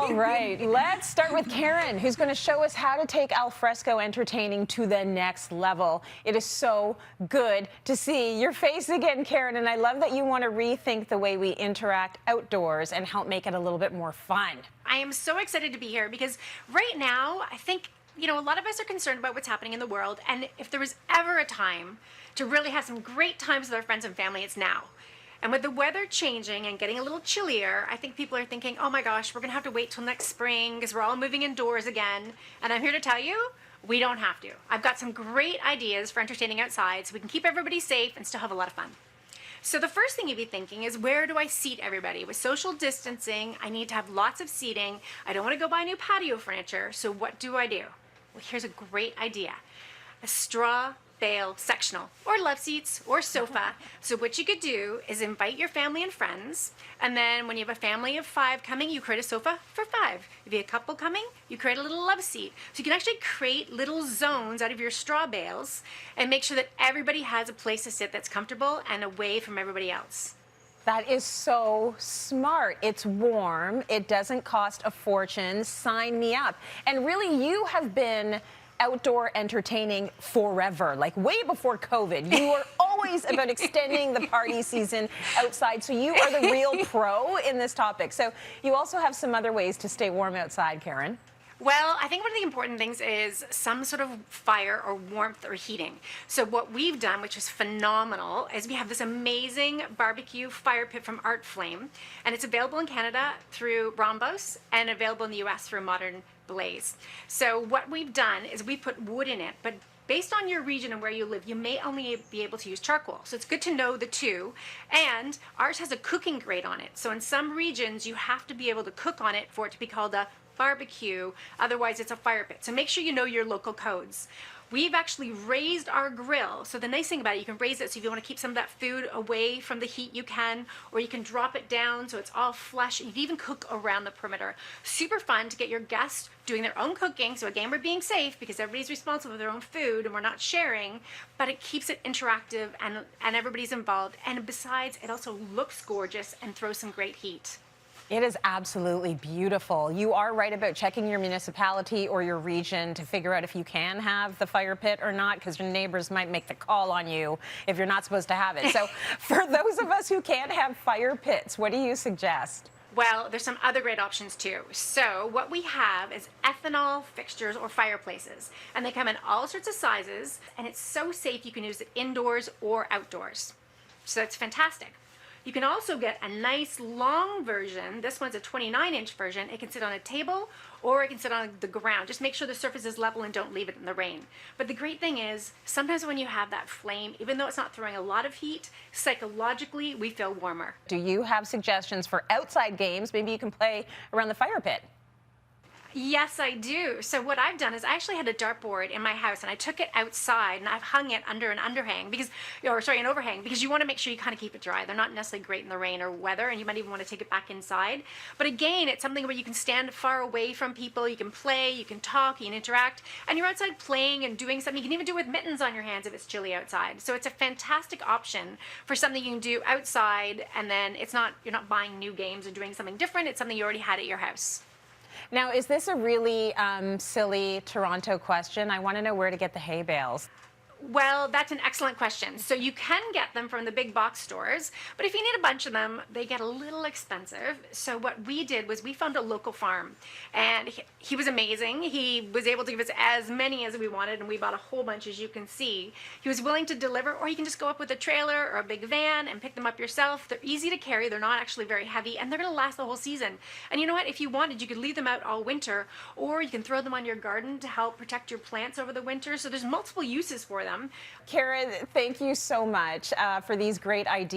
All right, let's start with Karen, who's going to show us how to take alfresco entertaining to the next level. It is so good to see your face again, Karen, and I love that you want to rethink the way we interact outdoors and help make it a little bit more fun. I am so excited to be here because right now, I think, a lot of us are concerned about what's happening in the world, and if there was ever a time to really have some great times with our friends and family, it's now. And with the weather changing and getting a little chillier, I think people are thinking, oh my gosh, we're gonna have to wait till next spring because we're all moving indoors again. And I'm here to tell you, we don't have to. I've got some great ideas for entertaining outside so we can keep everybody safe and still have a lot of fun. So the first thing you'd be thinking is, where do I seat everybody? With social distancing, I need to have lots of seating. I don't want to go buy new patio furniture, so what do? Well, here's a great idea. A straw bale sectional, or love seats, or sofa. So what you could do is invite your family and friends, and then when you have a family of 5 coming, you create a sofa for 5. If you have a couple coming, you create a little love seat. So you can actually create little zones out of your straw bales and make sure that everybody has a place to sit that's comfortable and away from everybody else. That is so smart. It's warm. It doesn't cost a fortune. Sign me up. And really, you have been outdoor entertaining forever, like way before COVID. You were always about extending the party season outside, so you are the real pro in this topic. So you also have some other ways to stay warm outside, Karen. Well, I think one of the important things is some sort of fire or warmth or heating. So what we've done, which is phenomenal, is we have this amazing barbecue fire pit from Art Flame, and it's available in Canada through Rhombos and available in the US through Modern Blaze. So what we've done is we put wood in it, but based on your region and where you live, you may only be able to use charcoal. So it's good to know the two. And ours has a cooking grate on it. So in some regions, you have to be able to cook on it for it to be called a barbecue. Otherwise, it's a fire pit. So make sure you know your local codes. We've actually raised our grill. So the nice thing about it, you can raise it so if you want to keep some of that food away from the heat, you can, or you can drop it down so it's all flush. You can even cook around the perimeter. Super fun to get your guests doing their own cooking. So again, we're being safe because everybody's responsible for their own food and we're not sharing, but it keeps it interactive and everybody's involved. And besides, it also looks gorgeous and throws some great heat. It is absolutely beautiful. You are right about checking your municipality or your region to figure out if you can have the fire pit or not, because your neighbors might make the call on you if you're not supposed to have it. So for those of us who can't have fire pits, what do you suggest? Well, there's some other great options too. So what we have is ethanol fixtures or fireplaces, and they come in all sorts of sizes, and it's so safe you can use it indoors or outdoors. So that's fantastic. You can also get a nice long version. This one's a 29-inch version. It can sit on a table or it can sit on the ground. Just make sure the surface is level and don't leave it in the rain. But the great thing is, sometimes when you have that flame, even though it's not throwing a lot of heat, psychologically we feel warmer. Do you have suggestions for outside games? Maybe you can play around the fire pit. Yes, I do. So what I've done is I actually had a dartboard in my house and I took it outside and I've hung it under an overhang because you want to make sure you kind of keep it dry. They're not necessarily great in the rain or weather, and you might even want to take it back inside. But again, it's something where you can stand far away from people, you can play, you can talk, you can interact, and you're outside playing and doing something. You can even do it with mittens on your hands if it's chilly outside. So it's a fantastic option for something you can do outside, and then you're not buying new games or doing something different. It's something you already had at your house. Now, is this a really silly Toronto question? I want to know where to get the hay bales. Well, that's an excellent question. So you can get them from the big box stores, but if you need a bunch of them, they get a little expensive. So what we did was we found a local farm, and he was amazing. He was able to give us as many as we wanted, and we bought a whole bunch, as you can see. He was willing to deliver, or you can just go up with a trailer or a big van and pick them up yourself. They're easy to carry. They're not actually very heavy, and they're going to last the whole season. And you know what? If you wanted, you could leave them out all winter, or you can throw them on your garden to help protect your plants over the winter. So there's multiple uses for them. Karen, thank you so much for these great ideas.